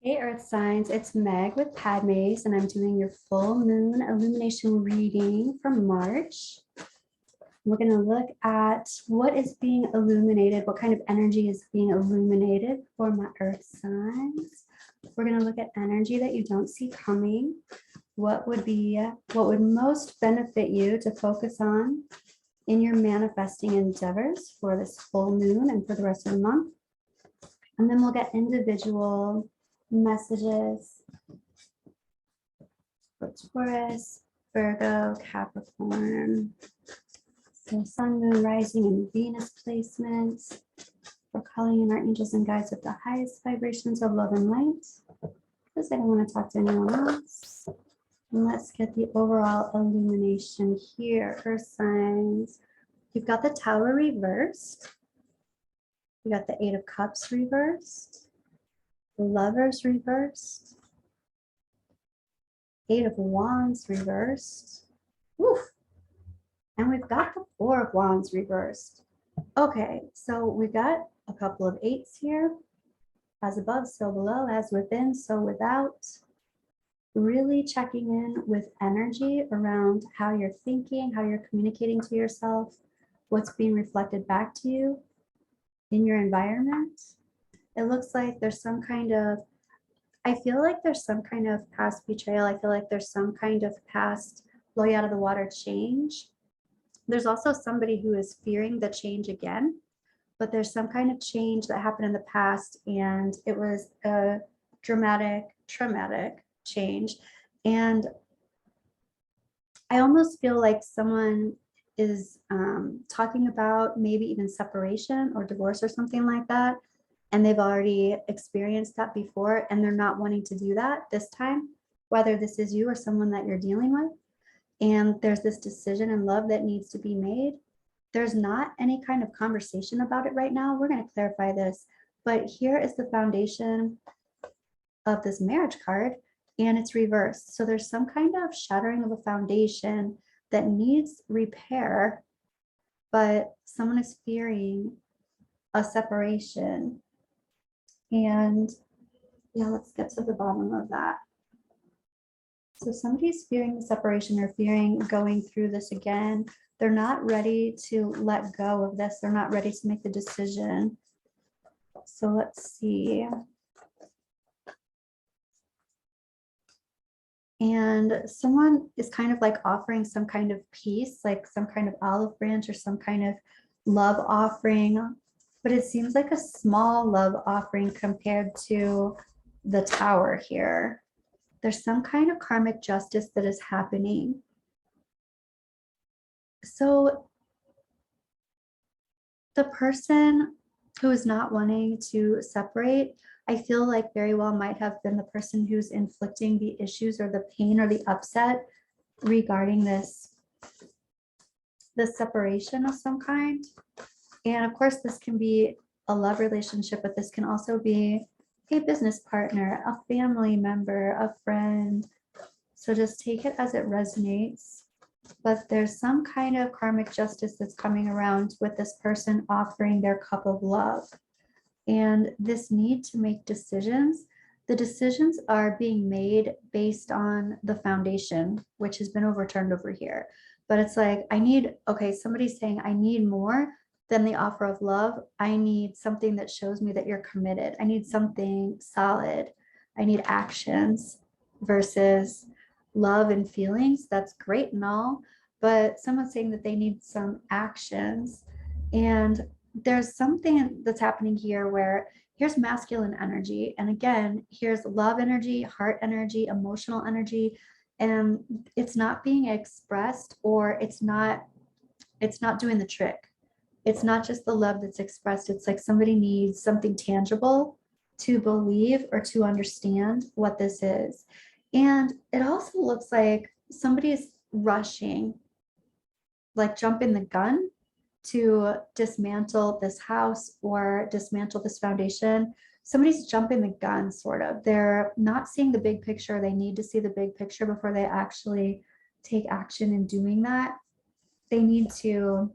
Hey Earth Signs, it's Meg with Padmes, and I'm doing your full moon illumination reading for March. We're going to look at what is being illuminated, what kind of energy is being illuminated for my Earth signs. We're going to look at energy that you don't see coming. What would most benefit you to focus on in your manifesting endeavors for this full moon and for the rest of the month. And then we'll get individual messages for Taurus, Virgo, Capricorn. So Sun, Moon, Rising, and Venus placements. We're calling in our angels and guides with the highest vibrations of love and light, because I don't want to talk to anyone else. And let's get the overall illumination here. Earth signs. You've got the Tower reversed. You got the Eight of Cups reversed. The Lovers reversed. Eight of Wands reversed. Oof. And we've got the Four of Wands reversed. Okay, so we've got a couple of eights here. As above, so below, as within, so without. Really checking in with energy around how you're thinking, how you're communicating to yourself, what's being reflected back to you in your environment. It looks like there's some kind of, I feel like there's some kind of past betrayal. I feel like there's some kind of past blow you out of the water change. There's also somebody who is fearing the change again, but there's some kind of change that happened in the past and it was a dramatic, traumatic change. And I almost feel like someone is talking about maybe even separation or divorce or something like that. And they've already experienced that before and they're not wanting to do that this time, whether this is you or someone that you're dealing with. And there's this decision in love that needs to be made. There's not any kind of conversation about it right now. We're going to clarify this, but here is the foundation of this marriage card and it's reversed. So there's some kind of shattering of a foundation that needs repair, but someone is fearing a separation. And yeah, let's get to the bottom of that. So somebody's fearing the separation or fearing going through this again. They're not ready to let go of this. They're not ready to make the decision. So let's see. And someone is kind of like offering some kind of peace, like some kind of olive branch or some kind of love offering. But it seems like a small love offering compared to the Tower here. There's some kind of karmic justice that is happening. So the person who is not wanting to separate, I feel like very well might have been the person who's inflicting the issues or the pain or the upset regarding this separation of some kind. And of course, this can be a love relationship, but this can also be a business partner, a family member, a friend. So just take it as it resonates. But there's some kind of karmic justice that's coming around with this person offering their cup of love. And this need to make decisions. The decisions are being made based on the foundation, which has been overturned over here. But it's like, okay, somebody's saying, I need more than the offer of love. I need something that shows me that you're committed. I need something solid. I need actions versus love and feelings. That's great and all, but someone's saying that they need some actions. And there's something that's happening here where here's masculine energy. And again, here's love energy, heart energy, emotional energy, and it's not being expressed, or it's not doing the trick. It's not just the love that's expressed. It's like somebody needs something tangible to believe or to understand what this is. And it also looks like somebody's rushing, like jumping the gun to dismantle this house or dismantle this foundation. Somebody's jumping the gun, sort of. They're not seeing the big picture. They need to see the big picture before they actually take action in doing that. They need to,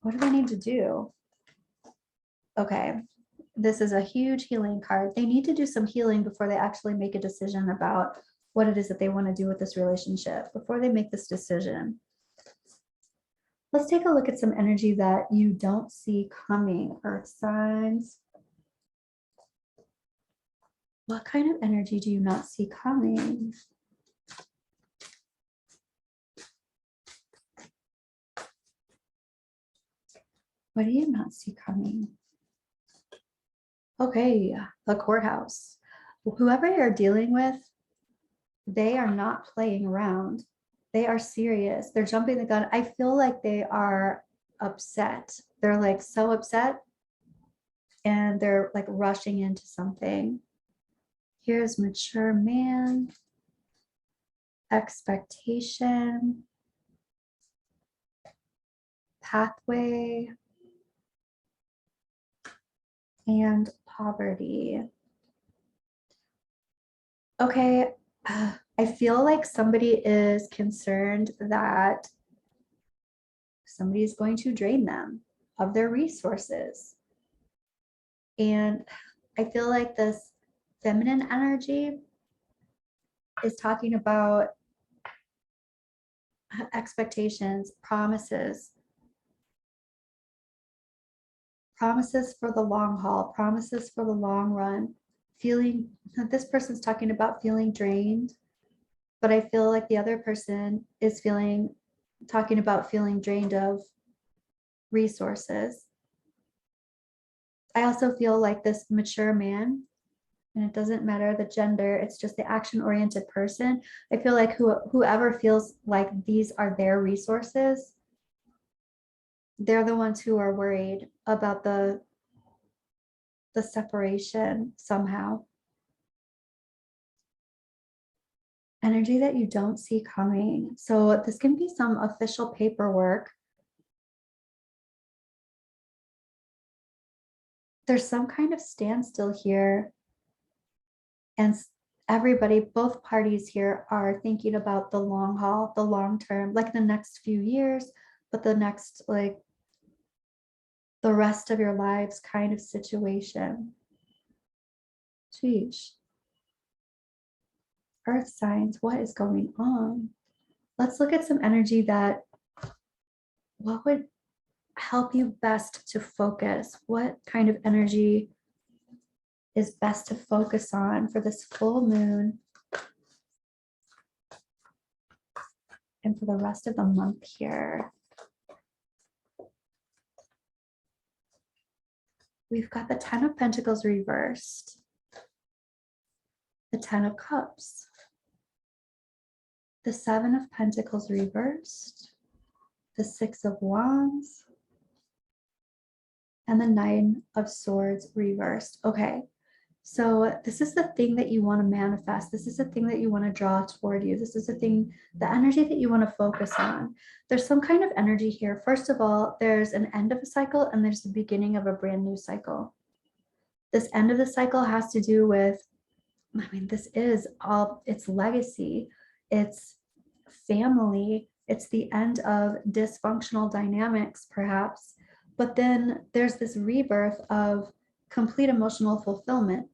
what do they need to do? Okay, this is a huge healing card. They need to do some healing before they actually make a decision about what it is that they want to do with this relationship, before they make this decision. Let's take a look at some energy that you don't see coming, earth signs. What kind of energy do you not see coming? What do you not see coming? Okay, the courthouse. Whoever you're dealing with, they are not playing around. They are serious. They're jumping the gun. I feel like they are upset. They're like so upset and they're like rushing into something. Here's mature man, expectation, pathway, and poverty. Okay, I feel like somebody is concerned that somebody is going to drain them of their resources. And I feel like this feminine energy is talking about expectations, promises for the long haul, promises for the long run, feeling, this person's talking about feeling drained, but I feel like the other person is talking about feeling drained of resources. I also feel like this mature man, and it doesn't matter the gender, it's just the action-oriented person. I feel like whoever feels like these are their resources, they're the ones who are worried about the separation somehow. Energy that you don't see coming. So this can be some official paperwork. There's some kind of standstill here. And everybody, both parties here are thinking about the long haul, the long term, like the next few years, but the next, like the rest of your lives kind of situation. Sheesh. Earth signs, what is going on? Let's look at some energy that, what would help you best to focus? What kind of energy is best to focus on for this full moon and for the rest of the month here? We've got the 10 of Pentacles reversed, the 10 of Cups, the 7 of Pentacles reversed, the 6 of Wands, and the 9 of Swords reversed. Okay, so this is the thing that you want to manifest. This is the thing that you want to draw toward you. This is the thing, the energy that you want to focus on. There's some kind of energy here. First of all, there's an end of a cycle and there's the beginning of a brand new cycle. This end of the cycle has to do with, I mean, this is all, it's legacy, it's family, it's the end of dysfunctional dynamics, perhaps. But then there's this rebirth of complete emotional fulfillment.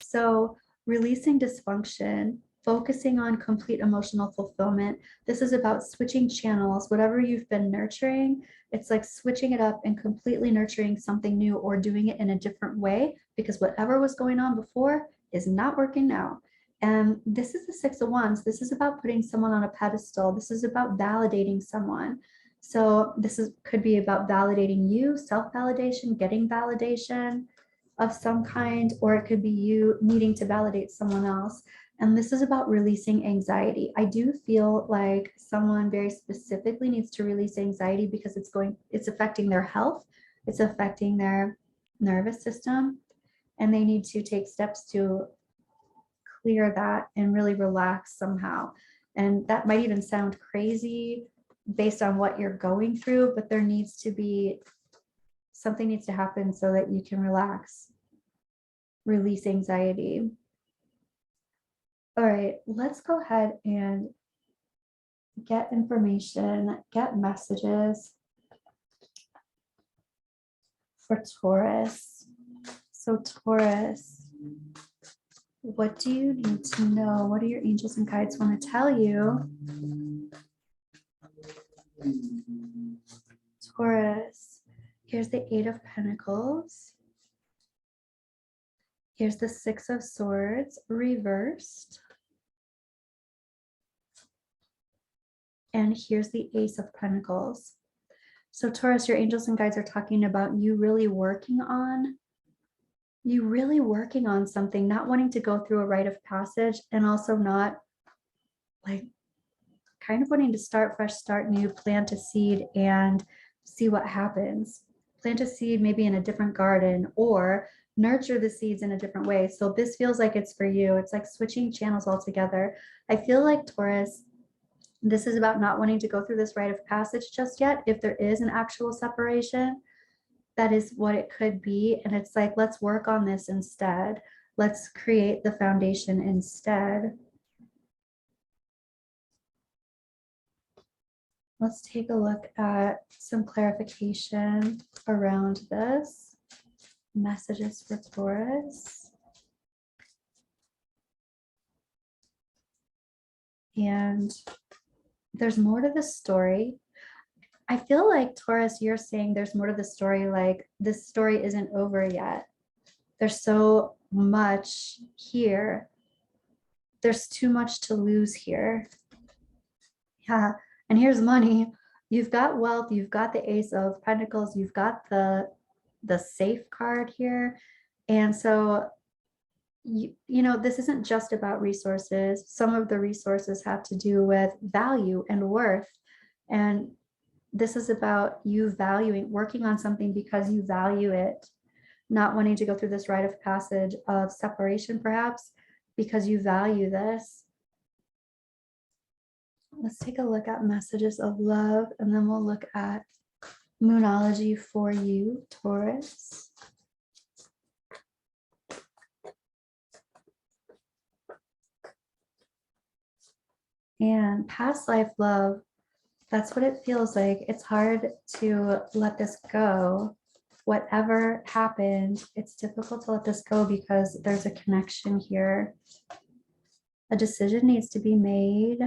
So releasing dysfunction, focusing on complete emotional fulfillment. This is about switching channels. Whatever you've been nurturing, it's like switching it up and completely nurturing something new or doing it in a different way, because whatever was going on before is not working now. And this is the 6 of Wands. This is about putting someone on a pedestal. This is about validating someone. So this could be about validating you, self-validation, getting validation of some kind, or it could be you needing to validate someone else. And this is about releasing anxiety. I do feel like someone very specifically needs to release anxiety because it's affecting their health, it's affecting their nervous system, and they need to take steps to clear that and really relax somehow. And that might even sound crazy based on what you're going through, but there needs to be, something needs to happen so that you can relax, release anxiety. All right, let's go ahead and get information, get messages for Taurus. So Taurus, what do you need to know? What do your angels and guides want to tell you? Taurus, here's the Eight of Pentacles. Here's the Six of Swords reversed. And here's the Ace of Pentacles. So Taurus, your angels and guides are talking about you really working on something, not wanting to go through a rite of passage, and also not like kind of wanting to start fresh, start new, plant a seed and see what happens. Plant a seed maybe in a different garden or nurture the seeds in a different way. So this feels like it's for you. It's like switching channels altogether. I feel like Taurus, this is about not wanting to go through this rite of passage just yet. If there is an actual separation, that is what it could be. And it's like, let's work on this instead. Let's create the foundation instead. Let's take a look at some clarification around this. Messages for Taurus. And there's more to the story. I feel like Taurus, you're saying there's more to the story, like this story isn't over yet. There's so much here. There's too much to lose here. Yeah, and here's money. You've got wealth, you've got the Ace of Pentacles, you've got the safe card here. And so, you know, this isn't just about resources. Some of the resources have to do with value and worth. And this is about you valuing, working on something because you value it, not wanting to go through this rite of passage of separation, perhaps, because you value this. Let's take a look at messages of love, and then we'll look at Moonology for you, Taurus. And past life love, that's what it feels like. It's hard to let this go. Whatever happened, it's difficult to let this go because there's a connection here. A decision needs to be made.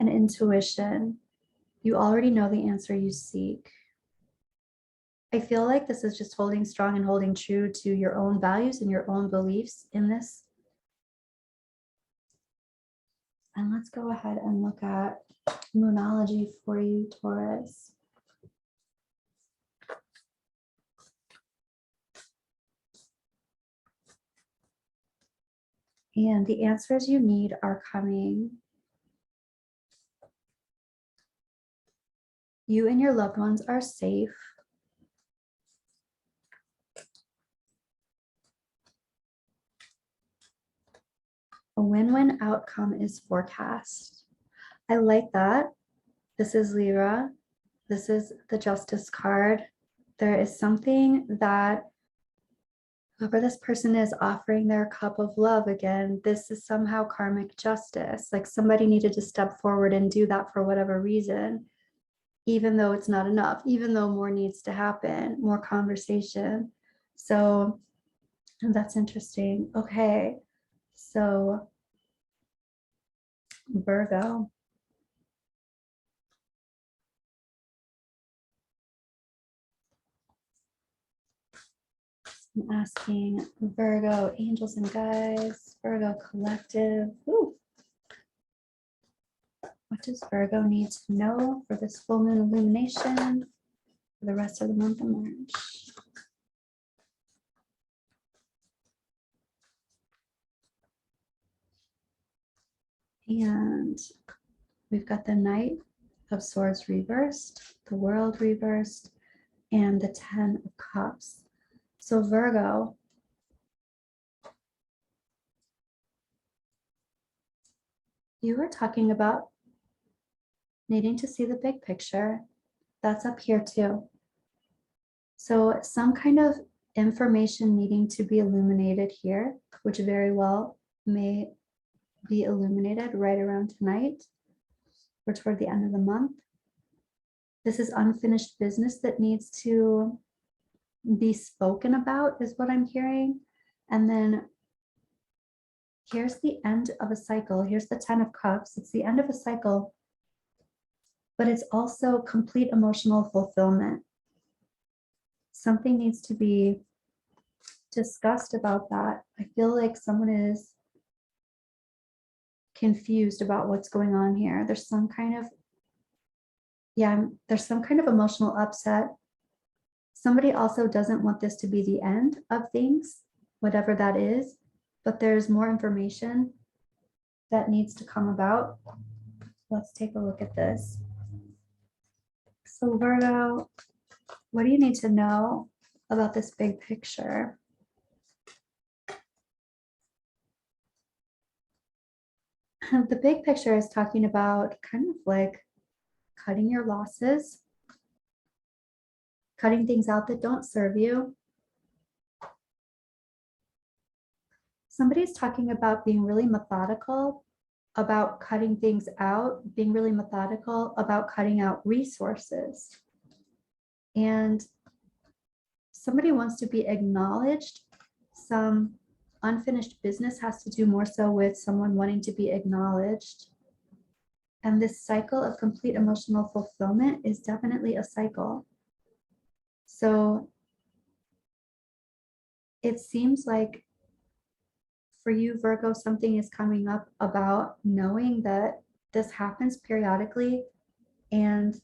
An intuition. You already know the answer you seek. I feel like this is just holding strong and holding true to your own values and your own beliefs in this. And let's go ahead and look at Moonology for you, Taurus. And the answers you need are coming. You and your loved ones are safe. A win-win outcome is forecast. I like that. This is Libra. This is the Justice card. There is something that whoever this person is offering their cup of love again, this is somehow karmic justice. Like somebody needed to step forward and do that for whatever reason, even though it's not enough, even though more needs to happen, more conversation. So that's interesting. Okay, so Virgo. I'm asking Virgo, angels and guides, Virgo collective. Ooh. What does Virgo need to know for this full moon illumination for the rest of the month of March? And we've got the Knight of Swords reversed, the World reversed, and the 10 of Cups. So Virgo, you were talking about needing to see the big picture. That's up here too. So some kind of information needing to be illuminated here, which very well may be illuminated right around tonight or toward the end of the month. This is unfinished business that needs to be spoken about is what I'm hearing. And then here's the end of a cycle. Here's the 10 of Cups. It's the end of a cycle, but it's also complete emotional fulfillment. Something needs to be discussed about that. I feel like someone is confused about what's going on here. There's some kind of, yeah, there's some kind of emotional upset. Somebody also doesn't want this to be the end of things, whatever that is, but there's more information that needs to come about. Let's take a look at this. So Virgo, what do you need to know about this big picture? The big picture is talking about kind of like cutting your losses, cutting things out that don't serve you. Somebody's talking about being really methodical about cutting things out, being really methodical about cutting out resources. And somebody wants to be acknowledged. Some unfinished business has to do more so with someone wanting to be acknowledged. And this cycle of complete emotional fulfillment is definitely a cycle. So it seems like for you, Virgo, something is coming up about knowing that this happens periodically, and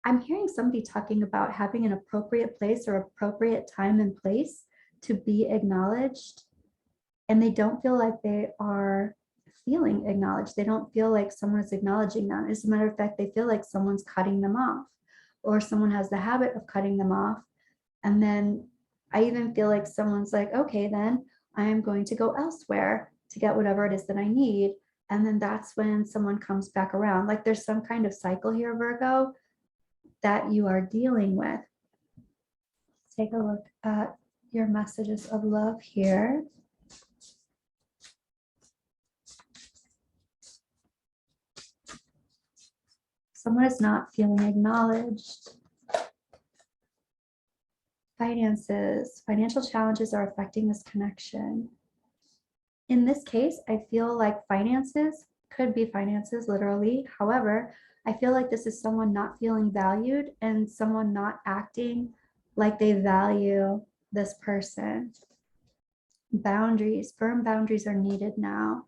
I'm hearing somebody talking about having an appropriate place or appropriate time and place to be acknowledged, and they don't feel like they are feeling acknowledged. They don't feel like someone is acknowledging them. As a matter of fact, they feel like someone's cutting them off, or someone has the habit of cutting them off. And then I even feel like someone's like, okay, then I am going to go elsewhere to get whatever it is that I need. And then that's when someone comes back around. Like there's some kind of cycle here, Virgo, that you are dealing with. Take a look at your messages of love here. Someone is not feeling acknowledged. Finances, financial challenges are affecting this connection. In this case, I feel like finances could be finances, literally. However, I feel like this is someone not feeling valued and someone not acting like they value this person. Boundaries, firm boundaries are needed now.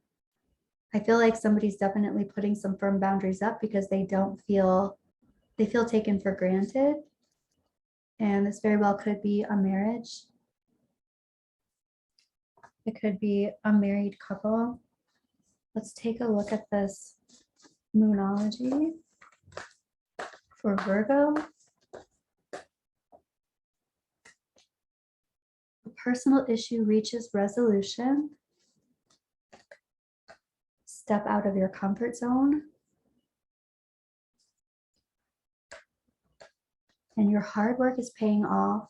I feel like somebody's definitely putting some firm boundaries up because they feel taken for granted. And this very well could be a marriage. It could be a married couple. Let's take a look at this Moonology for Virgo. A personal issue reaches resolution. Step out of your comfort zone. And your hard work is paying off.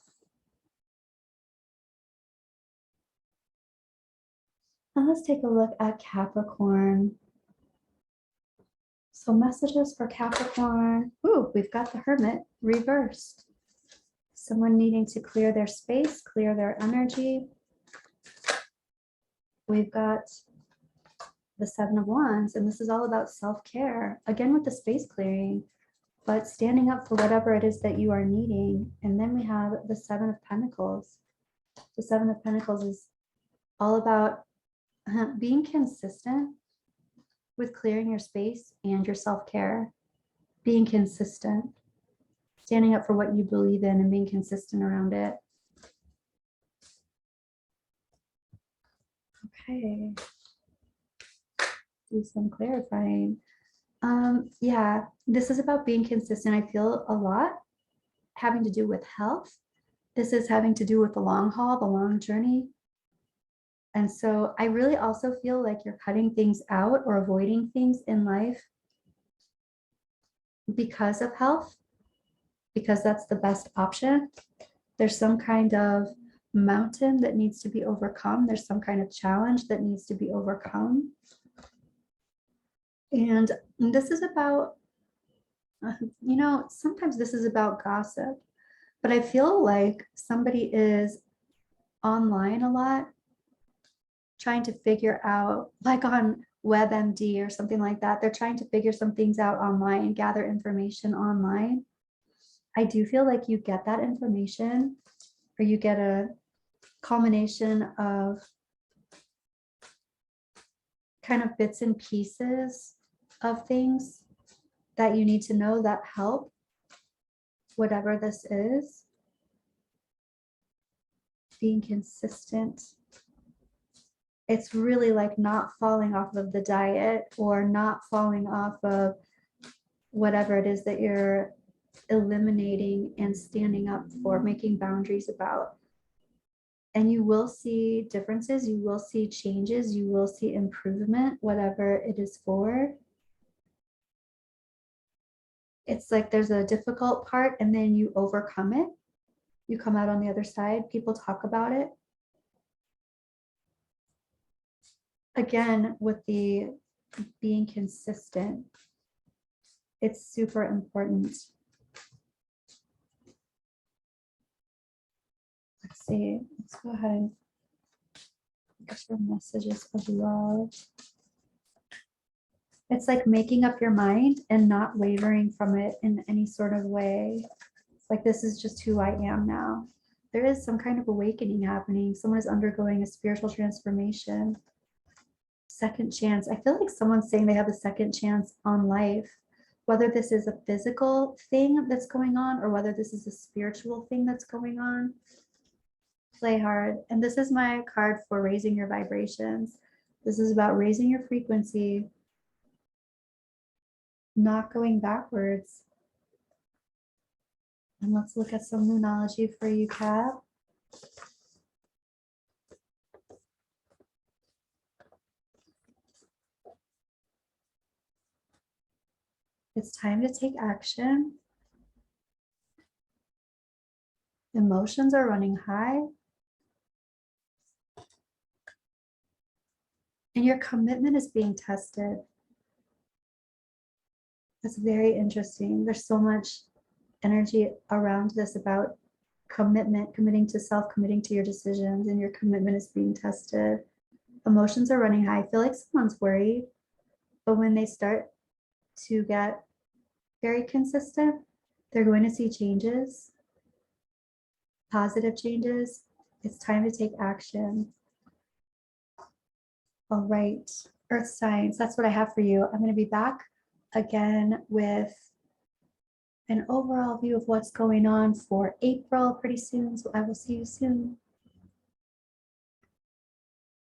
And let's take a look at Capricorn. So messages for Capricorn. Ooh, we've got the Hermit reversed. Someone needing to clear their space, clear their energy. We've got the Seven of Wands, and this is all about self-care. Again, with the space clearing, but standing up for whatever it is that you are needing. And then we have the Seven of Pentacles. The Seven of Pentacles is all about being consistent with clearing your space and your self-care, being consistent, standing up for what you believe in and being consistent around it. Okay. Do some clarifying. Yeah, this is about being consistent. I feel a lot having to do with health. This is having to do with the long haul, the long journey. And so I really also feel like you're cutting things out or avoiding things in life because of health, because that's the best option. There's some kind of mountain that needs to be overcome. There's some kind of challenge that needs to be overcome. And this is about You know, sometimes this is about gossip, but I feel like somebody is online a lot trying to figure out, like on WebMD or something like that. They're trying to figure some things out online, gather information online. I do feel like you get that information, or you get a culmination of kind of bits and pieces of things that you need to know that help, whatever this is. Being consistent. It's really like not falling off of the diet or not falling off of whatever it is that you're eliminating and standing up for, making boundaries about. And you will see differences, you will see changes, you will see improvement, whatever it is for. It's like there's a difficult part and then you overcome it. You come out on the other side, people talk about it. Again, with the being consistent, it's super important. Let's see, let's go ahead and get some messages of love. It's like making up your mind and not wavering from it in any sort of way. It's like, this is just who I am now. There is some kind of awakening happening. Someone is undergoing a spiritual transformation. Second chance. I feel like someone's saying they have a second chance on life, whether this is a physical thing that's going on or whether this is a spiritual thing that's going on. Play hard. And this is my card for raising your vibrations. This is about raising your frequency, not going backwards. And let's look at some Moonology for you, Cap. It's time to take action. Emotions are running high. And your commitment is being tested. That's very interesting. There's so much energy around this about commitment, committing to self, committing to your decisions, and your commitment is being tested. Emotions are running high. I feel like someone's worried, but when they start to get very consistent, they're going to see changes, positive changes. It's time to take action. All right, Earth signs, that's what I have for you. I'm going to be back again with an overall view of what's going on for April pretty soon. So I will see you soon.